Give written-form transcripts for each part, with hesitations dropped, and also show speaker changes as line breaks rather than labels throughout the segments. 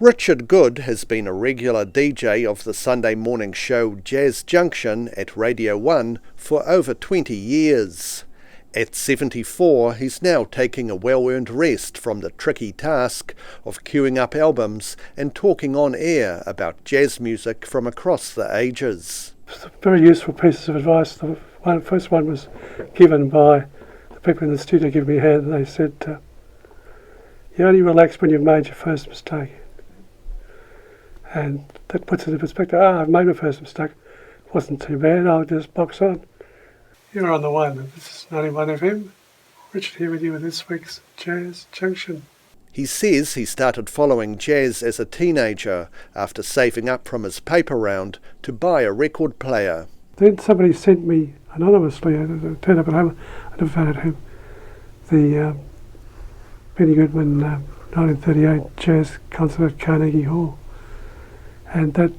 Richard Good has been a regular DJ of the Sunday morning show Jazz Junction at Radio 1 for over 20 years. At 74, he's now taking a well-earned rest from the tricky task of queuing up albums and talking on air about jazz music from across the ages.
Very useful pieces of advice. The first one was given by the people in the studio giving me a hand, and they said, you only relax when you've made your first mistake. And that puts it in perspective. I've made my first mistake. It wasn't too bad. I'll just box on. You're on the one. This is 91 FM. Richard here with you with this week's Jazz Junction.
He says he started following jazz as a teenager after saving up from his paper round to buy a record player.
Then somebody sent me anonymously, I turned up at home, I never found out who, the Benny Goodman 1938 jazz concert at Carnegie Hall. And that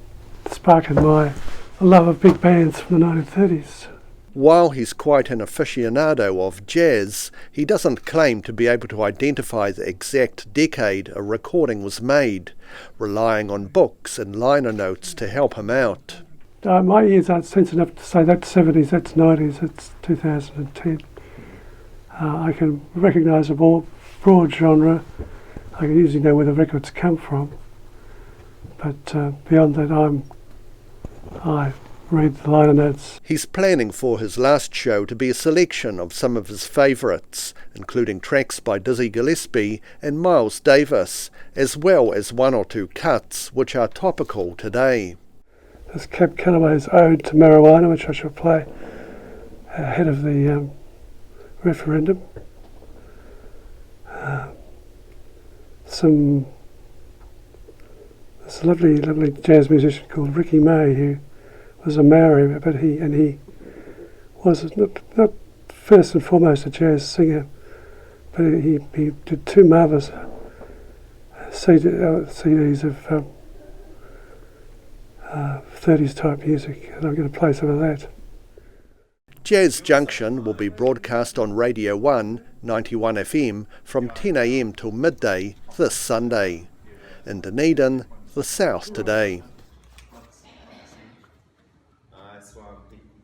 sparked my love of big bands from the 1930s.
While he's quite an aficionado of jazz, he doesn't claim to be able to identify the exact decade a recording was made, relying on books and liner notes to help him out.
My ears aren't sensitive enough to say that's 70s, that's 90s, that's 2010. I can recognise a broad genre. I can usually know where the records come from. But beyond that, I read the liner notes.
He's planning for his last show to be a selection of some of his favourites, including tracks by Dizzy Gillespie and Miles Davis, as well as one or two cuts which are topical today.
There's Cab Calloway's Ode to Marijuana, which I shall play ahead of the referendum. There's a lovely jazz musician called Ricky May, who was a Maori, but he was not first and foremost a jazz singer, but he did two marvellous CDs of 30s type music, and I'm going to play some of that.
Jazz Junction will be broadcast on Radio 1, 91 FM, from 10 a.m. till midday this Sunday. In Dunedin, the South today.